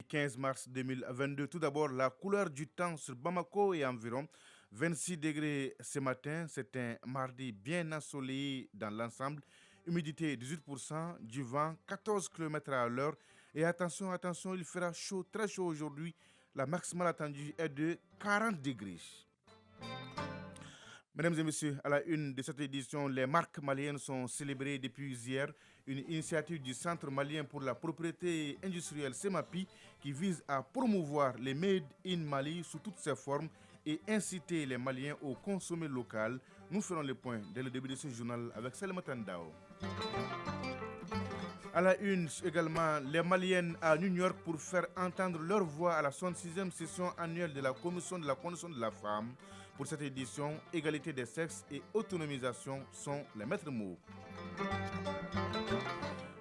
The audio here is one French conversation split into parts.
15 mars 2022. Tout d'abord, la couleur du temps sur Bamako et environ 26 degrés ce matin. C'est un mardi bien ensoleillé dans l'ensemble. Humidité 18%, du vent 14 km à l'heure. Et attention, attention, il fera chaud, très chaud aujourd'hui. La maximale attendue est de 40 degrés. Mesdames et messieurs, à la une de cette édition, les marques maliennes sont célébrées depuis hier. Une initiative du Centre malien pour la propriété industrielle CEMAPI qui vise à promouvoir les Made in Mali sous toutes ses formes et inciter les Maliens au consommer local. Nous ferons le point dès le début de ce journal avec Salma Tandao. À la une également, les Maliennes à New York pour faire entendre leur voix à la 66e session annuelle de la Commission de la condition de la femme. Pour cette édition, égalité des sexes et autonomisation sont les maîtres mots.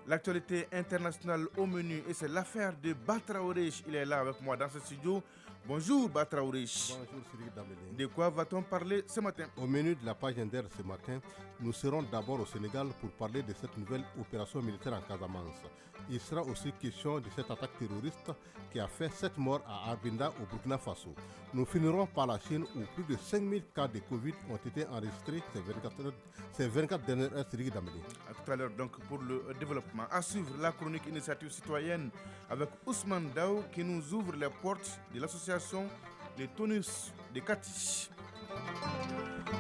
L'actualité internationale au menu et c'est l'affaire de Batraoré. Il est là avec moi dans ce studio. Bonjour Batraoré. Bonjour Cyril Damélé. De quoi va-t-on parler ce matin? Au menu de la page Inter ce matin, nous serons d'abord au Sénégal pour parler de cette nouvelle opération militaire en Casamance. Il sera aussi question de cette attaque terroriste qui a fait 7 morts à Arbinda au Burkina Faso. Nous finirons par la Chine où plus de 5000 cas de Covid ont été enregistrés ces 24 dernières heures, Cyril Damélé. À tout à l'heure donc pour le développement. À suivre la chronique initiative citoyenne avec Ousmane Dao qui nous ouvre les portes de l'association Les Tonus de Kati.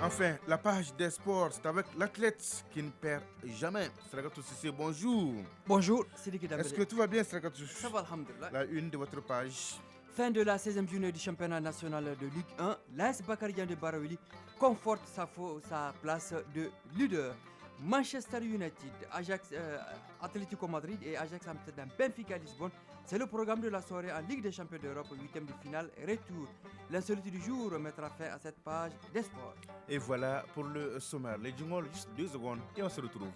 Enfin, la page des sports, c'est avec l'athlète qui ne perd jamais. Sragatou Sissé, bonjour. Bonjour, Sidi Kidambele. Est-ce que tout va bien, Sragatou? Ça va, alhamdulillah. La une de votre page. Fin de la 16e journée du championnat national de Ligue 1, l'AS Bakarian de Barawili conforte sa place de leader. Manchester United, Ajax, Atlético Madrid et Ajax Amsterdam, Benfica Lisbonne, c'est le programme de la soirée en Ligue des champions d'Europe, 8e de finale retour. L'insolite du jour mettra fin à cette page des sports. Et voilà pour le sommaire. Les jingles, juste 2 secondes et on se retrouve.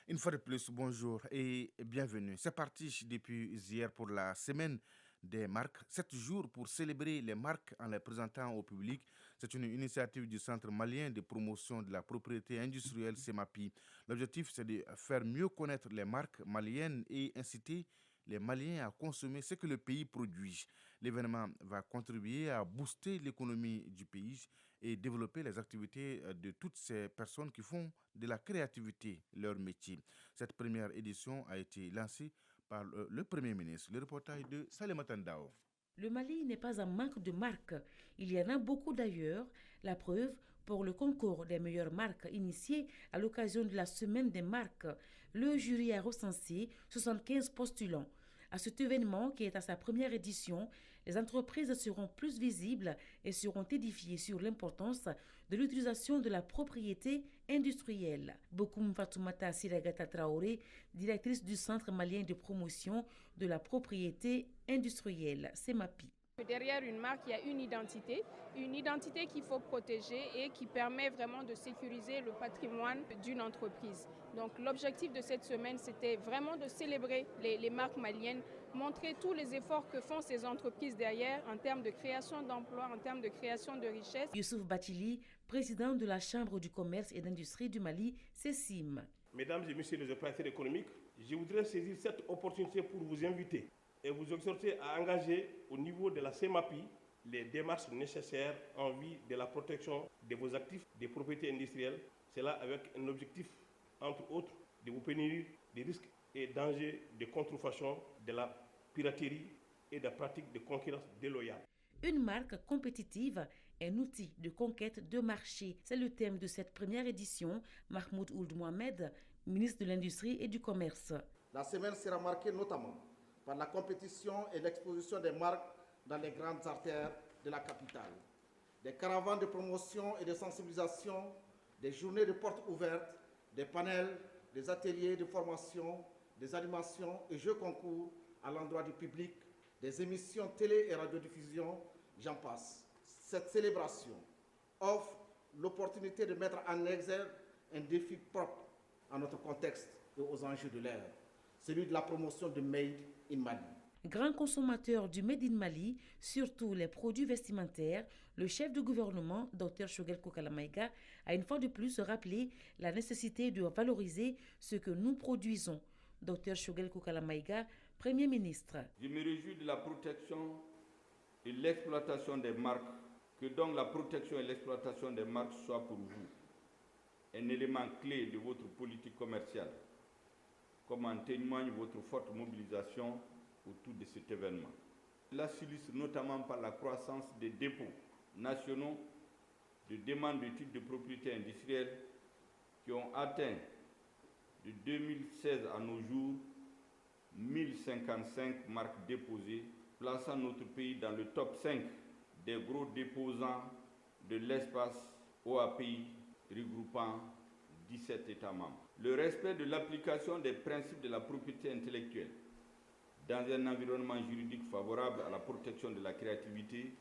Une fois de plus, bonjour et bienvenue. C'est parti depuis hier pour la semaine des marques. 7 jours pour célébrer les marques en les présentant au public. C'est une initiative du Centre malien de promotion de la propriété industrielle CEMAPI. L'objectif, c'est de faire mieux connaître les marques maliennes et inciter les Maliens à consommer ce que le pays produit. L'événement va contribuer à booster l'économie du pays et développer les activités de toutes ces personnes qui font de la créativité leur métier. Cette première édition a été lancée par le Premier ministre. Le reportage de Salema Tandao. Le Mali n'est pas en manque de marques. Il y en a beaucoup d'ailleurs. La preuve, pour le concours des meilleures marques initié à l'occasion de la semaine des marques, le jury a recensé 75 postulants. À cet événement, qui est à sa première édition, les entreprises seront plus visibles et seront édifiées sur l'importance de l'utilisation de la propriété industrielle. Bokoum Fatoumata Siragata Traoré, directrice du Centre malien de promotion de la propriété industrielle, CEMAPI. Derrière une marque, il y a une identité qu'il faut protéger et qui permet vraiment de sécuriser le patrimoine d'une entreprise. Donc l'objectif de cette semaine, c'était vraiment de célébrer les marques maliennes, montrer tous les efforts que font ces entreprises derrière en termes de création d'emplois, en termes de création de richesses. Youssouf Batili, président de la Chambre du commerce et d'industrie du Mali, CECIM. Mesdames et messieurs les opérateurs économiques, je voudrais saisir cette opportunité pour vous inviter et vous exhorter à engager au niveau de la CEMAPI les démarches nécessaires en vue de la protection de vos actifs, des propriétés industrielles. Cela avec un objectif, entre autres, de vous prévenir des risques et dangers de contrefaçon, de la piraterie et de pratiques de concurrence déloyale. Une marque compétitive, un outil de conquête de marché. C'est le thème de cette première édition. Mahmoud Ould Mohamed, ministre de l'Industrie et du Commerce. La semaine sera marquée notamment par la compétition et l'exposition des marques dans les grandes artères de la capitale. Des caravanes de promotion et de sensibilisation, des journées de portes ouvertes, des panels, des ateliers de formation, des animations et jeux concours à l'endroit du public, des émissions télé et radiodiffusion, j'en passe. Cette célébration offre l'opportunité de mettre en exergue un défi propre à notre contexte et aux enjeux de l'ère, celui de la promotion de Made in Mali. Grand consommateur du Made in Mali, surtout les produits vestimentaires, le chef de gouvernement, Dr Choguel Koukalamaïga, a une fois de plus rappelé la nécessité de valoriser ce que nous produisons. Dr Choguel Koukalamaïga, Premier ministre. Je me réjouis de la protection et l'exploitation des marques, que donc la protection et l'exploitation des marques soient pour vous un élément clé de votre politique commerciale, comme en témoigne votre forte mobilisation autour de cet événement. Cela s'illustre notamment par la croissance des dépôts nationaux de demande de titres de propriété industrielle qui ont atteint de 2016 à nos jours 1055 marques déposées, plaçant notre pays dans le top 5 des gros déposants de l'espace OAPI regroupant 17 États membres. Le respect de l'application des principes de la propriété intellectuelle dans un environnement juridique favorable à la protection de la créativité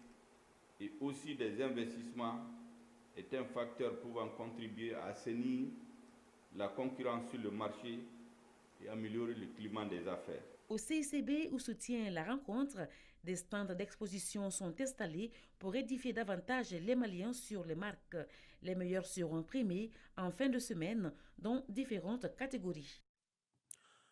et aussi des investissements est un facteur pouvant contribuer à assainir la concurrence sur le marché et améliorer le climat des affaires. Au CICB, où soutient la rencontre, des stands d'exposition sont installés pour édifier davantage les Maliens sur les marques. Les meilleurs seront primés en fin de semaine dans différentes catégories.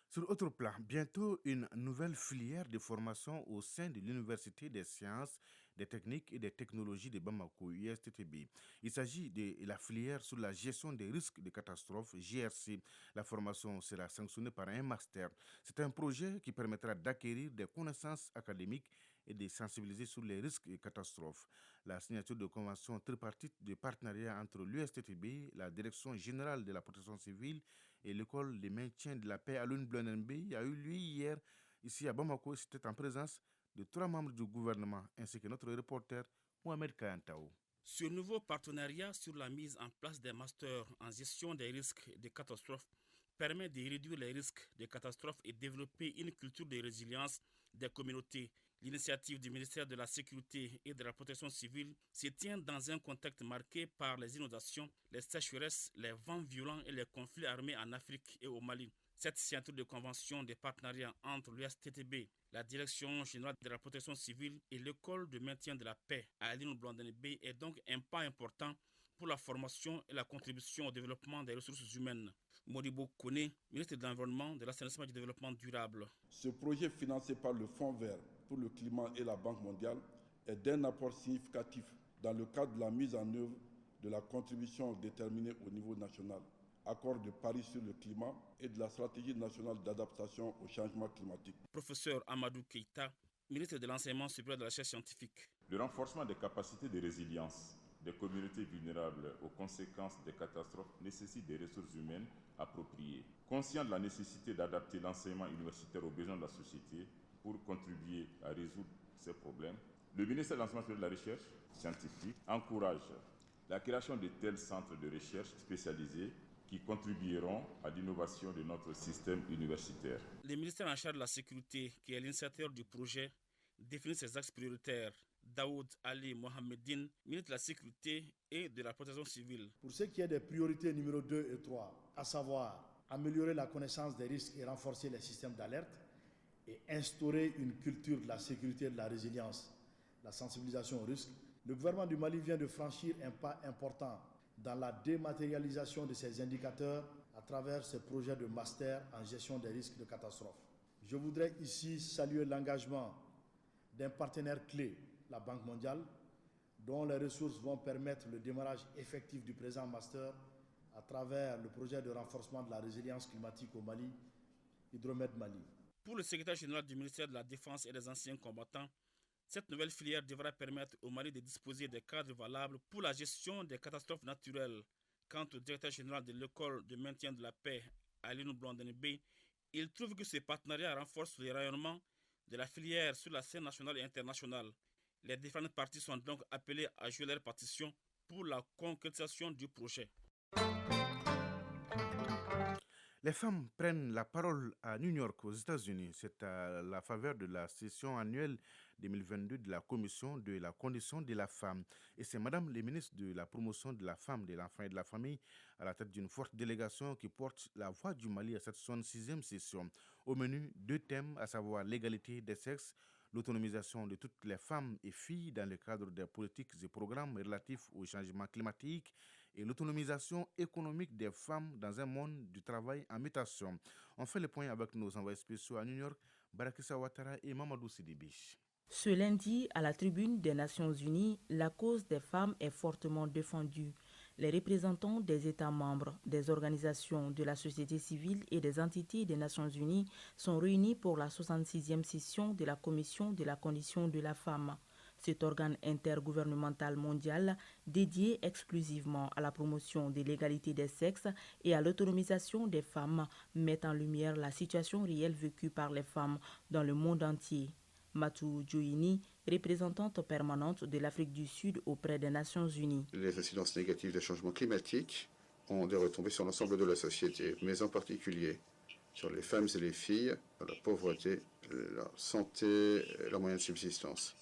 Sur autre plan, bientôt une nouvelle filière de formation au sein de l'Université des sciences, des techniques et des technologies de Bamako, USTTB. Il s'agit de la filière sur la gestion des risques de catastrophes, GRC. La formation sera sanctionnée par un master. C'est un projet qui permettra d'acquérir des connaissances académiques et de sensibiliser sur les risques et catastrophes. La signature de convention tripartite de partenariat entre l'USTTB, la Direction générale de la protection civile et l'école de maintien de la paix à l'UNBLNB a eu lieu hier ici à Bamako. C'était en présence de 3 membres du gouvernement ainsi que notre reporter Mohamed Kayantao. Ce nouveau partenariat sur la mise en place des masters en gestion des risques de catastrophes permet de réduire les risques de catastrophes et développer une culture de résilience des communautés. L'initiative du ministère de la Sécurité et de la Protection civile se tient dans un contexte marqué par les inondations, les sécheresses, les vents violents et les conflits armés en Afrique et au Mali. Cette signature de convention de partenariat entre l'USTTB, la Direction générale de la protection civile et l'école de maintien de la paix à l'Union-Blandenbe est donc un pas important pour la formation et la contribution au développement des ressources humaines. Modibo Kone, ministre de l'Environnement, de l'Assainissement et du Développement durable. Ce projet financé par le Fonds vert pour le climat et la Banque mondiale est d'un apport significatif dans le cadre de la mise en œuvre de la contribution déterminée au niveau national, accord de Paris sur le climat et de la stratégie nationale d'adaptation au changement climatique. Professeur Amadou Keïta, ministre de l'Enseignement supérieur de la recherche scientifique. Le renforcement des capacités de résilience des communautés vulnérables aux conséquences des catastrophes nécessite des ressources humaines appropriées. Conscient de la nécessité d'adapter l'enseignement universitaire aux besoins de la société pour contribuer à résoudre ces problèmes, le ministère de l'Enseignement supérieur de la recherche scientifique encourage la création de tels centres de recherche spécialisés qui contribueront à l'innovation de notre système universitaire. Le ministère en charge de la sécurité, qui est l'initiateur du projet, définit ses axes prioritaires. Daoud Ali Mohamedine, ministre de la Sécurité et de la Protection civile. Pour ce qui est des priorités numéro 2 et 3, à savoir améliorer la connaissance des risques et renforcer les systèmes d'alerte et instaurer une culture de la sécurité et de la résilience, la sensibilisation aux risques, le gouvernement du Mali vient de franchir un pas important dans la dématérialisation de ces indicateurs à travers ce projet de master en gestion des risques de catastrophe. Je voudrais ici saluer l'engagement d'un partenaire clé, la Banque mondiale, dont les ressources vont permettre le démarrage effectif du présent master à travers le projet de renforcement de la résilience climatique au Mali, Hydromed Mali. Pour le secrétaire général du ministère de la Défense et des anciens combattants, cette nouvelle filière devra permettre au Mali de disposer des cadres valables pour la gestion des catastrophes naturelles. Quant au directeur général de l'école de maintien de la paix à l'Union-Blandenbe, il trouve que ce partenariat renforce le rayonnement de la filière sur la scène nationale et internationale. Les différentes parties sont donc appelées à jouer leur partition pour la concrétisation du projet. Les femmes prennent la parole à New York, aux États-Unis. C'est à la faveur de la session annuelle 2022 de la Commission de la condition de la femme. Et c'est Madame le ministre de la promotion de la femme, de l'enfant et de la famille, à la tête d'une forte délégation qui porte la voix du Mali à cette 66e session. Au menu, 2 thèmes, à savoir l'égalité des sexes, l'autonomisation de toutes les femmes et filles dans le cadre des politiques et programmes relatifs au changement climatique et l'autonomisation économique des femmes dans un monde du travail en mutation. On fait le point avec nos envoyés spéciaux à New York. Barakissa Ouattara et Mamadou Sidibé. Ce lundi, à la tribune des Nations Unies, la cause des femmes est fortement défendue. Les représentants des États membres, des organisations de la société civile et des entités des Nations Unies sont réunis pour la 66e session de la Commission de la condition de la femme. Cet organe intergouvernemental mondial dédié exclusivement à la promotion de l'égalité des sexes et à l'autonomisation des femmes met en lumière la situation réelle vécue par les femmes dans le monde entier. Matou Djoini, représentante permanente de l'Afrique du Sud auprès des Nations Unies. Les incidences négatives des changements climatiques ont des retombées sur l'ensemble de la société, mais en particulier sur les femmes et les filles, la pauvreté, la santé, leurs moyens de subsistance.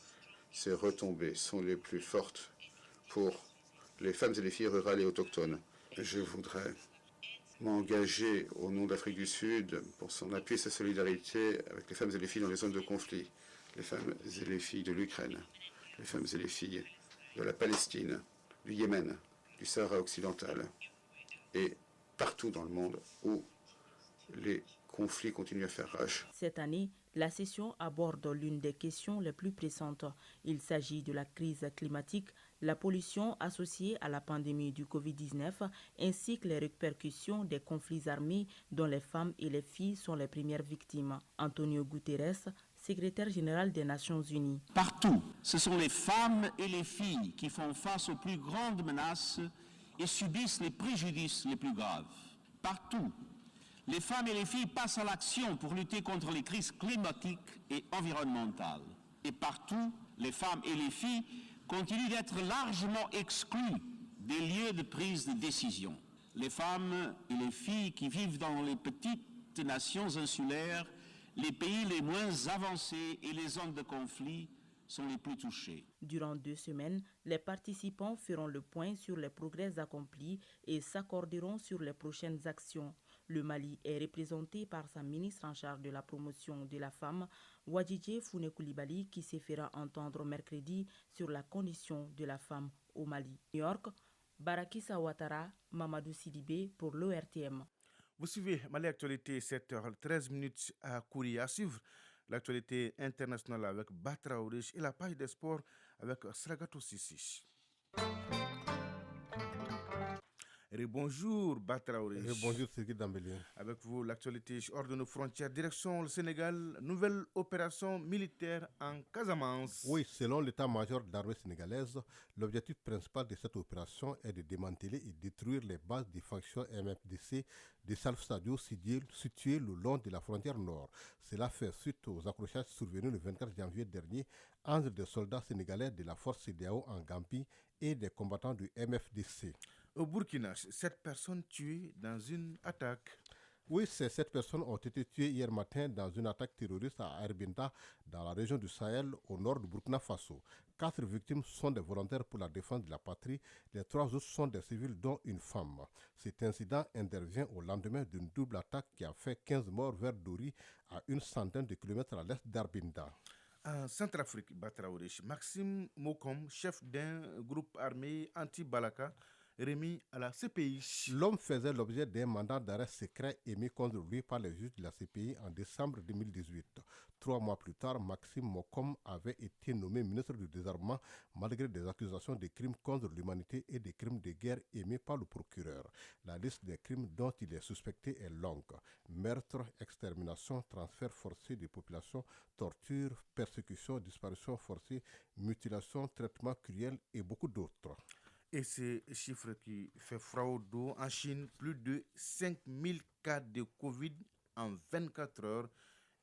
Ces retombées sont les plus fortes pour les femmes et les filles rurales et autochtones. Je voudrais m'engager au nom de l'Afrique du Sud pour son appui et sa solidarité avec les femmes et les filles dans les zones de conflit, les femmes et les filles de l'Ukraine, les femmes et les filles de la Palestine, du Yémen, du Sahara occidental et partout dans le monde où les conflits continuent à faire rage. Cette année, la session aborde l'une des questions les plus pressantes. Il s'agit de la crise climatique, la pollution associée à la pandémie du Covid-19 ainsi que les répercussions des conflits armés dont les femmes et les filles sont les premières victimes. Antonio Guterres, secrétaire général des Nations Unies. Partout, ce sont les femmes et les filles qui font face aux plus grandes menaces et subissent les préjudices les plus graves. Partout, les femmes et les filles passent à l'action pour lutter contre les crises climatiques et environnementales. Et partout, les femmes et les filles continuent d'être largement exclues des lieux de prise de décision. Les femmes et les filles qui vivent dans les petites nations insulaires, les pays les moins avancés et les zones de conflit sont les plus touchés. Durant 2 semaines, les participants feront le point sur les progrès accomplis et s'accorderont sur les prochaines actions. Le Mali est représenté par sa ministre en charge de la promotion de la femme, Wadjidje Founé Coulibaly, qui se fera entendre mercredi sur la condition de la femme au Mali. New York, Barakissa Ouattara, Mamadou Sidibé pour l'ORTM. Vous suivez Mali Actualité, 7h13 à Kouria. À suivre l'actualité internationale avec Batra Ourish et la page des sports avec Sragato Sissi. Bonjour Batra Ourish. Bonjour Sirki Dambélé. Avec vous, l'actualité hors de nos frontières, direction le Sénégal, nouvelle opération militaire en Casamance. Oui, selon l'état-major de l'armée sénégalaise, l'objectif principal de cette opération est de démanteler et détruire les bases des factions MFDC de Salf Sadio situées le long de la frontière nord. Cela fait suite aux accrochages survenus le 24 janvier dernier entre des soldats sénégalais de la force CEDEAO en Gambie et des combattants du MFDC. Au Burkina, 7 personnes tuées dans une attaque. Oui, ces 7 personnes ont été tuées hier matin dans une attaque terroriste à Erbinda, dans la région du Sahel, au nord du Burkina Faso. 4 victimes sont des volontaires pour la défense de la patrie. Les 3 autres sont des civils, dont une femme. Cet incident intervient au lendemain d'une double attaque qui a fait 15 morts vers Dori, à une centaine de kilomètres à l'est d'Erbinda. En Centrafrique, Batraourish, Maxime Mokom, chef d'un groupe armé anti-Balaka, remis à la CPI. L'homme faisait l'objet d'un mandat d'arrêt secret émis contre lui par les juges de la CPI en décembre 2018. 3 mois plus tard, Maxime Mokom avait été nommé ministre du Désarmement malgré des accusations de crimes contre l'humanité et des crimes de guerre émis par le procureur. La liste des crimes dont il est suspecté est longue. Meurtre, extermination, transfert forcé des populations, torture, persécution, disparition forcée, mutilation, traitement cruel et beaucoup d'autres. Et ces chiffres qui fait fraude en Chine, plus de 5000 cas de Covid en 24 heures,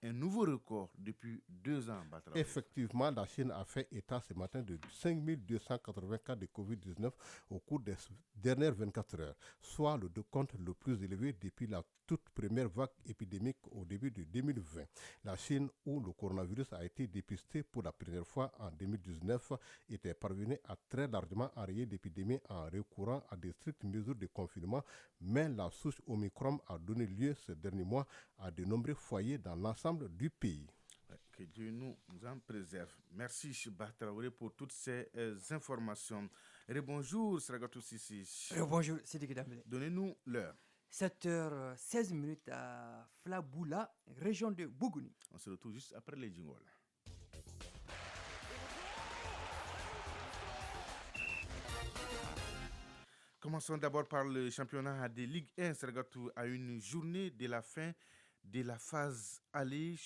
un nouveau record depuis 2 ans. Effectivement, la Chine a fait état ce matin de 5280 cas de Covid-19 au cours des dernières 24 heures, soit le décompte le plus élevé depuis la toute première vague épidémique au début de 2020. La Chine, où le coronavirus a été dépisté pour la première fois en 2019, était parvenue à très largement enrayer l'épidémie en recourant à des strictes mesures de confinement, mais la souche Omicron a donné lieu ce dernier mois à de nombreux foyers dans l'ensemble du pays. Que Dieu nous en préserve. Merci Chiba Traoré pour toutes ces informations. Bonjour Sragatou Sissi. Bonjour Sidiki Dambélé. Donnez-nous l'heure. 7h16 à Flaboula, région de Bougouni. On se retrouve juste après les jingles. Commençons d'abord par le championnat de Ligue 1. Sergatou à une journée de la fin de la phase aller.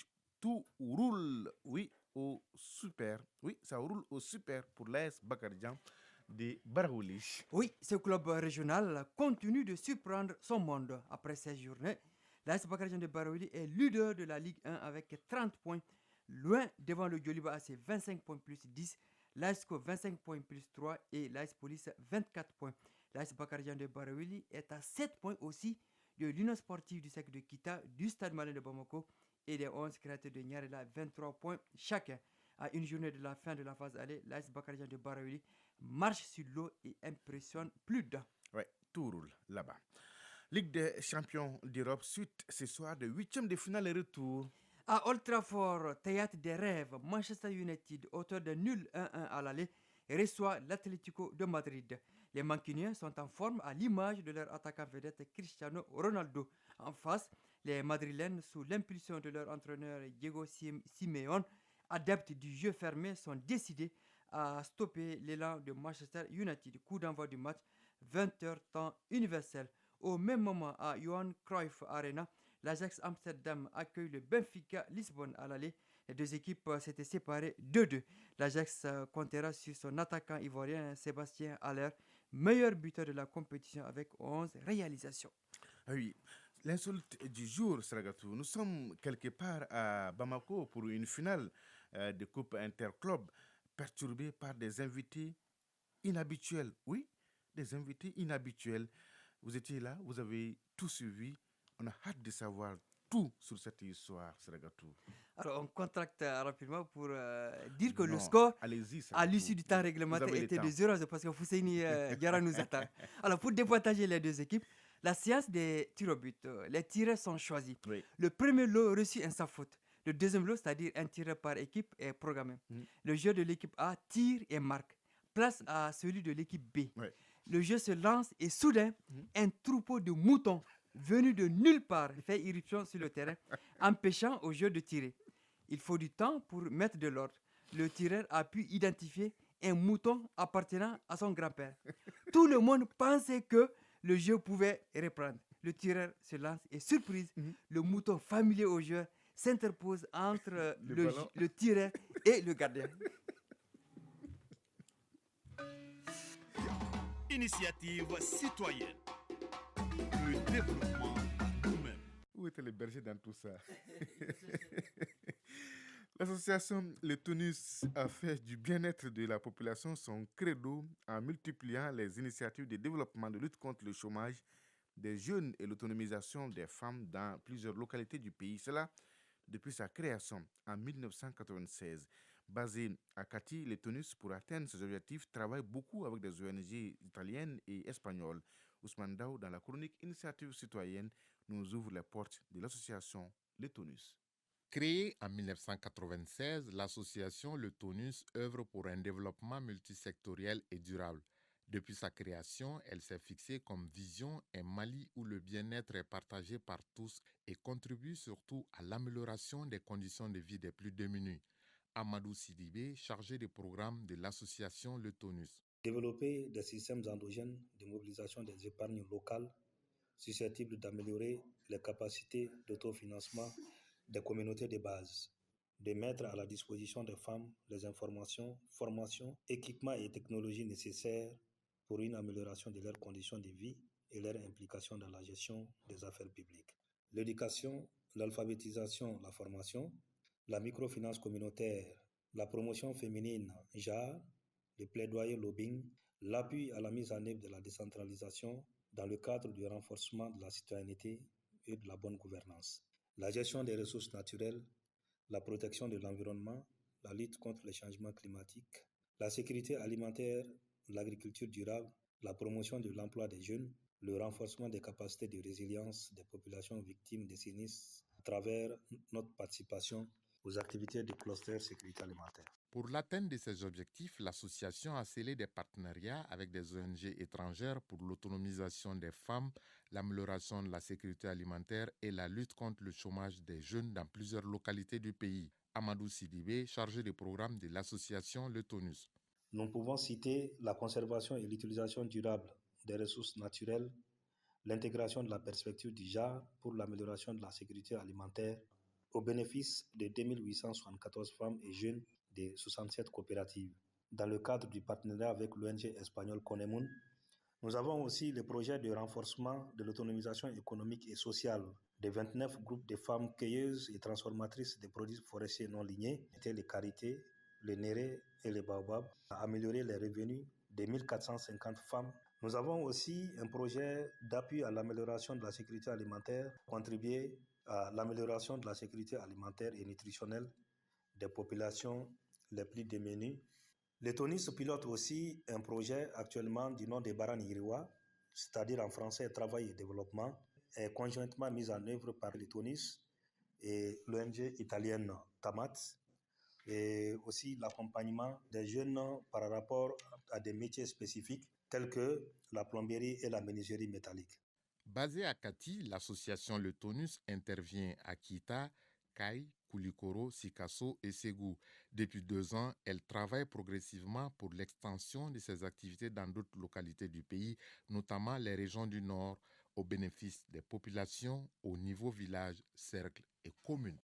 Tout roule, oui, au super. Oui, ça roule au super pour l'AS Bakardjan de Baraoulich. Oui, ce club régional continue de surprendre son monde. Après 16 journées, l'AS Bakardjan de Baraoulich est leader de la Ligue 1 avec 30 points. Loin devant le Djoliba AC 25 points plus 10, l'ASCO 25 points plus 3 et l'AS Police 24 points. L'AS Bakardjan de Baraouili est à 7 points aussi de l'Union sportive du cercle de Kita, du Stade Malien de Bamako et des 11 créateurs de Niarela, 23 points chacun. À une journée de la fin de la phase aller, l'AS Bakardjan de Baraouili marche sur l'eau et impressionne plus d'un. Ouais, tout roule là-bas. Ligue des champions d'Europe, suite ce soir de 8e de finale et retour. À Old Trafford, théâtre des rêves, Manchester United, auteur de nul 1-1 à l'aller, reçoit l'Atlético de Madrid. Les Mancuniens sont en forme à l'image de leur attaquant vedette Cristiano Ronaldo. En face, les Madrilènes, sous l'impulsion de leur entraîneur Diego Simeone, adeptes du jeu fermé, sont décidés à stopper l'élan de Manchester United. Coup d'envoi du match, 20h temps universel. Au même moment, à Johan Cruyff Arena, l'Ajax Amsterdam accueille le Benfica Lisbonne à l'aller. Les deux équipes s'étaient séparées 2-2. L'Ajax comptera sur son attaquant ivoirien Sébastien Haller, meilleur buteur de la compétition avec 11 réalisations. Ah oui, l'insolite du jour, Sergatou. Nous sommes quelque part à Bamako pour une finale de Coupe Interclub perturbée par des invités inhabituels. Oui, des invités inhabituels. Vous étiez là, vous avez tout suivi. On a hâte de savoir tout sur cette histoire, Sergatou. Alors, on contracte rapidement pour dire que le score, à l'issue du temps réglementaire, était de 0-0 parce que Fousseini Diarra nous attend. Alors, pour départager les deux équipes, la séance des tirs au but, les tireurs sont choisis. Oui. Le premier lot reçu un sans faute. Le deuxième lot, c'est-à-dire un tireur par équipe, est programmé. Le jeu de l'équipe A tire et marque. Place à celui de l'équipe B. Oui. Le jeu se lance et soudain, un troupeau de moutons venu de nulle part fait irruption sur le terrain, empêchant au jeu de tirer. Il faut du temps pour mettre de l'ordre. Le tireur a pu identifier un mouton appartenant à son grand-père. Tout le monde pensait que le jeu pouvait reprendre. Le tireur se lance et surprise, le mouton familier au jeu s'interpose entre le tireur et le gardien. Initiative citoyenne. Le développement nous-mêmes. Où était le berger dans tout ça? L'association Le Tonus a fait du bien-être de la population son credo en multipliant les initiatives de développement de lutte contre le chômage des jeunes et l'autonomisation des femmes dans plusieurs localités du pays. Cela depuis sa création en 1996. Basé à Cati, Le Tonus, pour atteindre ses objectifs, travaille beaucoup avec des ONG italiennes et espagnoles. Ousmane Daou, dans la chronique Initiative citoyenne, nous ouvre les portes de l'association Le Tonus. Créée en 1996, l'association Le Tonus œuvre pour un développement multisectoriel et durable. Depuis sa création, elle s'est fixée comme vision un Mali où le bien-être est partagé par tous et contribue surtout à l'amélioration des conditions de vie des plus démunis. Amadou Sidibé, chargé des programmes de l'association Le Tonus. Développer des systèmes endogènes de mobilisation des épargnes locales susceptibles d'améliorer les capacités d'autofinancement des communautés de base, de mettre à la disposition des femmes les informations, formations, équipements et technologies nécessaires pour une amélioration de leurs conditions de vie et leur implication dans la gestion des affaires publiques. L'éducation, l'alphabétisation, la formation, la microfinance communautaire, la promotion féminine, genre, le plaidoyer lobbying, l'appui à la mise en œuvre de la décentralisation dans le cadre du renforcement de la citoyenneté et de la bonne gouvernance, la gestion des ressources naturelles, la protection de l'environnement, la lutte contre les changements climatiques, la sécurité alimentaire, l'agriculture durable, la promotion de l'emploi des jeunes, le renforcement des capacités de résilience des populations victimes des sinistres à travers notre participation aux activités du cluster sécurité alimentaire. Pour l'atteinte de ces objectifs, l'association a scellé des partenariats avec des ONG étrangères pour l'autonomisation des femmes, l'amélioration de la sécurité alimentaire et la lutte contre le chômage des jeunes dans plusieurs localités du pays. Amadou Sidibé, chargé des programmes de l'association Le Tonus. Nous pouvons citer la conservation et l'utilisation durable des ressources naturelles, l'intégration de la perspective du genre pour l'amélioration de la sécurité alimentaire au bénéfice de 2874 femmes et jeunes des 67 coopératives. Dans le cadre du partenariat avec l'ONG espagnole Conemun, nous avons aussi le projet de renforcement de l'autonomisation économique et sociale des 29 groupes de femmes cueilleuses et transformatrices de produits forestiers non lignés, les karités, les nérés et les baobabs, à améliorer les revenus de 1450 femmes. Nous avons aussi un projet d'appui à l'amélioration de la sécurité alimentaire, contribuer à l'amélioration de la sécurité alimentaire et nutritionnelle des populations les plus démunies. Le Tonus pilote aussi un projet actuellement du nom de Baraniriwa, c'est-à-dire en français Travail et Développement, est conjointement mis en œuvre par le Tonus et l'ONG italienne Tamat, et aussi l'accompagnement des jeunes par rapport à des métiers spécifiques tels que la plomberie et la menuiserie métallique. Basée à Kati, l'association Le Tonus intervient à Kita, Kai, Koulikoro, Sikasso et Ségou. Depuis 2 ans, elle travaille progressivement pour l'extension de ses activités dans d'autres localités du pays, notamment les régions du Nord, au bénéfice des populations au niveau village, cercle et commune.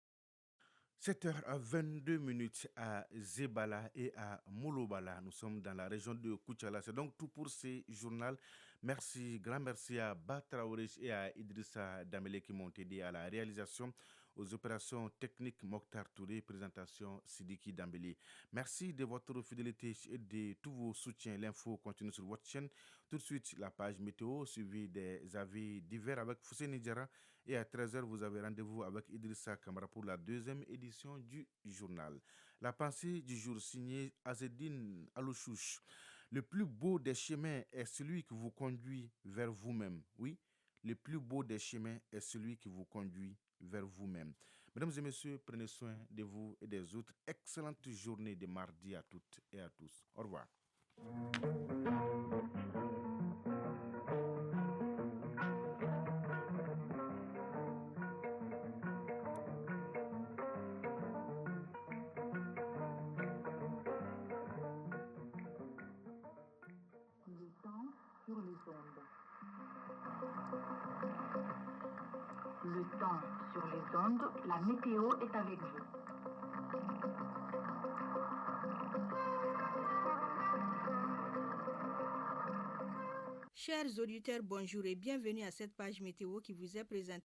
7h22 à Zebala et à Moulobala. Nous sommes dans la région de Koutchala. C'est donc tout pour ce journal. Merci, grand merci à Batraourish et à Idrissa Damele qui m'ont aidé à la réalisation, aux opérations techniques Mokhtar Touré, présentation Sidiki Dambélé. Merci de votre fidélité et de tous vos soutiens. L'info continue sur votre chaîne. Tout de suite, la page météo, suivie des avis divers avec Foussé Nidjara. Et à 13h, vous avez rendez-vous avec Idrissa Kamara pour la 2e édition du journal. La pensée du jour signée Azedine Alouchouch. Le plus beau des chemins est celui qui vous conduit vers vous-même. Oui, le plus beau des chemins est celui qui vous conduit vers vous-même. Mesdames et messieurs, prenez soin de vous et des autres. Excellente journée de mardi à toutes et à tous. Au revoir. Le temps sur les ondes, la météo est avec vous. Chers auditeurs, bonjour et bienvenue à cette page météo qui vous est présentée